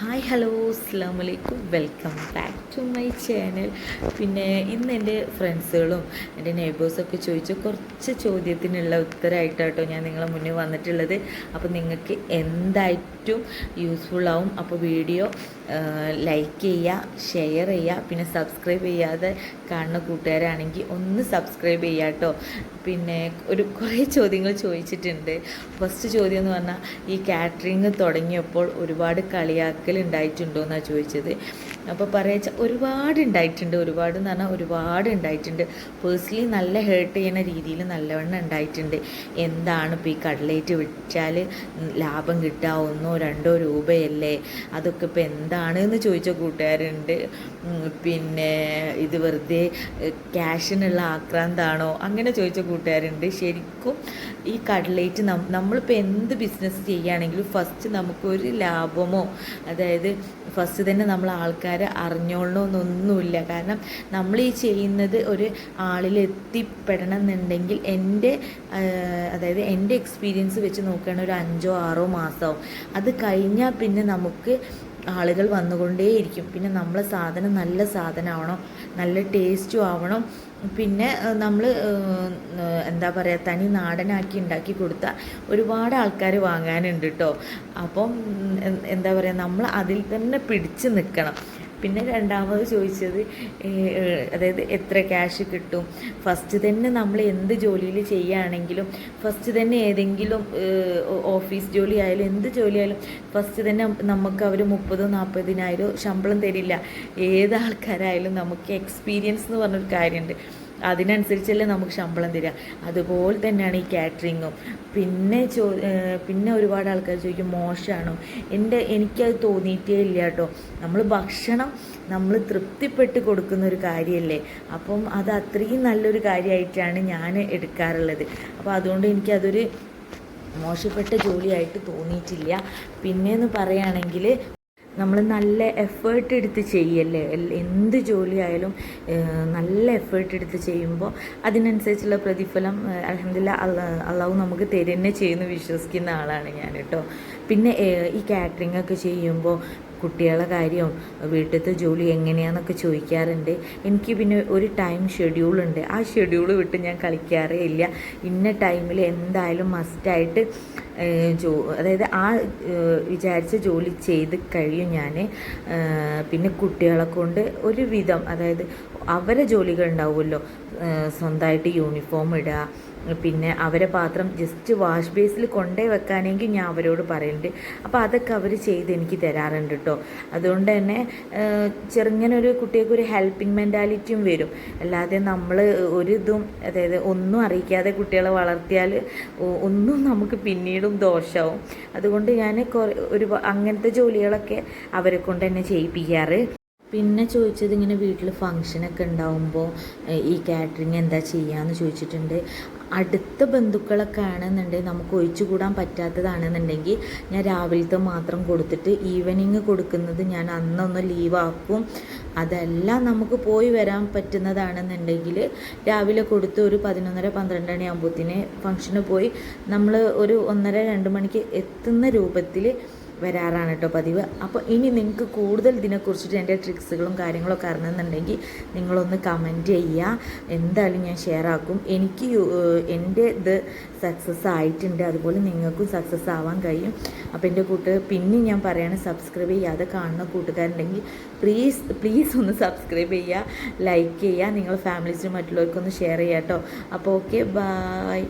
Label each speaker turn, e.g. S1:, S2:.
S1: Hi hello അസ്സലാമു അലൈക്കും welcome back to my channel. പിന്നെ ഇന്ന് എൻ്റെ ഫ്രണ്ട്സുകളും എൻ്റെ നെയ്ബേഴ്സൊക്കെ ചോദിച്ച കുറച്ച് ചോദ്യത്തിനുള്ള ഉത്തരമായിട്ടാട്ടോ ഞാൻ നിങ്ങളെ മുന്നിൽ വന്നിട്ടുള്ളത്. അപ്പോൾ നിങ്ങൾക്ക് എന്തായിട്ടും യൂസ്ഫുള്ളാവും. അപ്പോൾ വീഡിയോ ലൈക്ക് ചെയ്യുക, ഷെയർ ചെയ്യുക, പിന്നെ സബ്സ്ക്രൈബ് ചെയ്യാതെ കാണുന്ന കൂട്ടുകാരാണെങ്കിൽ ഒന്ന് സബ്സ്ക്രൈബ് ചെയ്യുക കേട്ടോ. പിന്നെ കുറേ ചോദ്യങ്ങൾ ചോദിച്ചിട്ടുണ്ട്. ഫസ്റ്റ് ചോദ്യം എന്ന് പറഞ്ഞാൽ ഈ കാറ്ററിങ് തുടങ്ങിയപ്പോൾ ഒരുപാട് കളിയാക്കലുണ്ടായിട്ടുണ്ടോ എന്നാണ് ചോദിച്ചത്. അപ്പോൾ പറയുക ഒരുപാട് ഉണ്ടായിട്ടുണ്ട്. ഒരുപാട് എന്ന് പറഞ്ഞാൽ ഒരുപാട് ഉണ്ടായിട്ടുണ്ട്. പേഴ്സണലി നല്ല ഹേർട്ട് ചെയ്യുന്ന രീതിയിൽ നല്ലവണ്ണം ഉണ്ടായിട്ടുണ്ട്. എന്താണ് ഇപ്പോൾ ഈ കട്ലേറ്റ് വിറ്റാൽ ലാഭം കിട്ടുക 1-2 രൂപയല്ലേ, അതൊക്കെ ഇപ്പോൾ എന്താണ് എന്ന് ചോദിച്ച കൂട്ടുകാരുണ്ട്. പിന്നെ ഇത് വെറുതെ ക്യാഷിനുള്ള ആക്രാന്താണോ അങ്ങനെ ചോദിച്ച കൂട്ടുകാരുണ്ട്. ശരിക്കും ഈ കട്ലേറ്റ് നമ്മളിപ്പോൾ എന്ത് ബിസിനസ് ചെയ്യുകയാണെങ്കിലും ഫസ്റ്റ് നമുക്കൊരു ലാഭമോ, അതായത് ഫസ്റ്റ് തന്നെ നമ്മൾ ആൾക്കാരെ അറിഞ്ഞോളണമെന്നൊന്നുമില്ല. കാരണം നമ്മൾ ഈ ചെയ്യുന്നത് ഒരു ആളിൽ എത്തിപ്പെടണം എന്നുണ്ടെങ്കിൽ അതായത് എൻ്റെ എക്സ്പീരിയൻസ് വെച്ച് നോക്കുകയാണെങ്കിൽ ഒരു 5-6 മാസമാവും. അത് കഴിഞ്ഞാൽ പിന്നെ നമുക്ക് ആളുകൾ വന്നുകൊണ്ടേയിരിക്കും. പിന്നെ നമ്മളെ സാധനം നല്ല സാധനമാവണം, നല്ല ടേസ്റ്റും ആവണം. പിന്നെ നമ്മൾ എന്താ പറയുക, തനി നാടനാക്കി ഉണ്ടാക്കി കൊടുത്താൽ ഒരുപാട് ആൾക്കാർ വാങ്ങാനുണ്ട് കേട്ടോ. അപ്പം എന്താ പറയുക, നമ്മൾ അതിൽ തന്നെ പിടിച്ച് നിൽക്കണം. പിന്നെ രണ്ടാമത് ചോദിച്ചത് അതായത് എത്ര ക്യാഷ് കിട്ടും. ഫസ്റ്റ് തന്നെ നമ്മൾ എന്ത് ജോലിയിൽ ചെയ്യുകയാണെങ്കിലും ഫസ്റ്റ് തന്നെ ഏതെങ്കിലും ഓഫീസ് ജോലി ആയാലും എന്ത് ജോലി ആയാലും ഫസ്റ്റ് തന്നെ നമുക്ക് അവർ 30,000-40,000 ശമ്പളം തരില്ല. ഏത് ആൾക്കാരായാലും നമുക്ക് എക്സ്പീരിയൻസ് എന്ന് പറഞ്ഞൊരു കാര്യമുണ്ട്, അതിനനുസരിച്ചല്ലേ നമുക്ക് ശമ്പളം തരിക. അതുപോലെ തന്നെയാണ് ഈ കാറ്ററിങ്ങും. പിന്നെ ഒരുപാട് ആൾക്കാർ ചോദിക്കും മോശമാണോ. എനിക്കത് തോന്നിയിട്ടേ ഇല്ല കേട്ടോ. ഭക്ഷണം നമ്മൾ തൃപ്തിപ്പെട്ട് കൊടുക്കുന്ന ഒരു കാര്യമല്ലേ, അപ്പം അത് അത്രയും നല്ലൊരു കാര്യമായിട്ടാണ് ഞാൻ എടുക്കാറുള്ളത്. അപ്പോൾ അതുകൊണ്ട് എനിക്കതൊരു മോശപ്പെട്ട ജോലിയായിട്ട് തോന്നിയിട്ടില്ല. പിന്നെയെന്ന് പറയുകയാണെങ്കിൽ നമ്മൾ നല്ല എഫേർട്ട് എടുത്ത് ചെയ്യല്ലേ, എന്ത് ജോലിയായാലും നല്ല എഫേർട്ട് എടുത്ത് ചെയ്യുമ്പോൾ അതിനനുസരിച്ചുള്ള പ്രതിഫലം അൽഹംദുലില്ലാഹ് അള്ളാഹു നമുക്ക് തരുന്നേ ചെയ്യുന്നു വിശ്വസിക്കുന്ന ആളാണ് ഞാൻ കേട്ടോ. പിന്നെ ഈ കാറ്ററിംഗ് ഒക്കെ ചെയ്യുമ്പോൾ കുട്ടികളുടെ കാര്യവും വീട്ടിലത്തെ ജോലി എങ്ങനെയാണെന്നൊക്കെ ചോദിക്കാറുണ്ട്. എനിക്ക് പിന്നെ ഒരു ടൈം ഷെഡ്യൂളുണ്ട്. ആ ഷെഡ്യൂൾ വിട്ട് ഞാൻ കളിക്കാറേ ഇല്ല. ഇന്ന ടൈമിൽ എന്തായാലും മസ്റ്റായിട്ട് അതായത് ആ വിചാരിച്ച ജോലി ചെയ്ത് കഴിയും ഞാൻ. പിന്നെ കുട്ടികളെ കൊണ്ട് ഒരുവിധം, അതായത് അവരെ ജോലികൾ ഉണ്ടാവുമല്ലോ, സ്വന്തമായിട്ട് യൂണിഫോം ഇടുക, പിന്നെ അവരെ പാത്രം ജസ്റ്റ് വാഷ് ബേസിൽ കൊണ്ടേ വെക്കാനെങ്കിൽ ഞാൻ അവരോട് പറയുന്നുണ്ട്. അപ്പോൾ അതൊക്കെ അവർ ചെയ്ത് എനിക്ക് തരാറുണ്ട് കേട്ടോ. അതുകൊണ്ട് തന്നെ ചെറുങ്ങനെ ഒരു കുട്ടികൾക്ക് ഒരു ഹെൽപ്പിംഗ് മെൻറ്റാലിറ്റിയും വരും. അല്ലാതെ നമ്മൾ അതായത് ഒന്നും അറിയിക്കാതെ കുട്ടികളെ വളർത്തിയാൽ ഒന്നും നമുക്ക് പിന്നീടും ദോഷമാവും. അതുകൊണ്ട് ഞാൻ അങ്ങനത്തെ ജോലികളൊക്കെ അവരെ കൊണ്ട് തന്നെ ചെയ്യിപ്പിക്കാറ്. പിന്നെ ചോദിച്ചത് ഇങ്ങനെ വീട്ടിൽ ഫങ്ഷനൊക്കെ ഉണ്ടാകുമ്പോൾ ഈ കാറ്ററിങ് എന്താ ചെയ്യാമെന്ന് ചോദിച്ചിട്ടുണ്ട്. അടുത്ത ബന്ധുക്കളൊക്കെ ആണെന്നുണ്ടെങ്കിൽ നമുക്ക് ഒഴിച്ചുകൂടാൻ പറ്റാത്തതാണെന്നുണ്ടെങ്കിൽ ഞാൻ രാവിലത്തെ മാത്രം കൊടുത്തിട്ട് ഈവനിങ് കൊടുക്കുന്നത് ഞാൻ അന്നൊന്ന് ലീവാക്കും. അതെല്ലാം നമുക്ക് പോയി വരാൻ പറ്റുന്നതാണെന്നുണ്ടെങ്കിൽ രാവിലെ കൊടുത്ത് ഒരു 11:30-12 മണിയാകുമ്പോഴത്തേന് ഫങ്ഷന് പോയി നമ്മൾ ഒരു 1:30-2 മണിക്ക് എത്തുന്ന രൂപത്തിൽ വരാറാണ് കേട്ടോ പതിവ്. അപ്പോൾ ഇനി നിങ്ങൾക്ക് കൂടുതൽ ഇതിനെക്കുറിച്ചിട്ട് എൻ്റെ ട്രിക്സുകളും കാര്യങ്ങളൊക്കെ അറിയണമെന്നുണ്ടെങ്കിൽ നിങ്ങളൊന്ന് കമൻറ്റ് ചെയ്യുക. എന്തായാലും ഞാൻ ഷെയർ ആക്കും. എൻ്റെ ഇത് സക്സസ് ആയിട്ടുണ്ട്, അതുപോലെ നിങ്ങൾക്കും സക്സസ് ആവാൻ കഴിയും. അപ്പോൾ എൻ്റെ പിന്നെ ഞാൻ പറയുകയാണ്, സബ്സ്ക്രൈബ് ചെയ്യാതെ കാണുന്ന കൂട്ടുകാരുണ്ടെങ്കിൽ പ്ലീസ് ഒന്ന് സബ്സ്ക്രൈബ് ചെയ്യുക, ലൈക്ക് ചെയ്യുക, നിങ്ങളുടെ ഫാമിലീസിനും മറ്റുള്ളവർക്കൊന്ന് ഷെയർ ചെയ്യുക കേട്ടോ. അപ്പോൾ ഓക്കെ, ബൈ.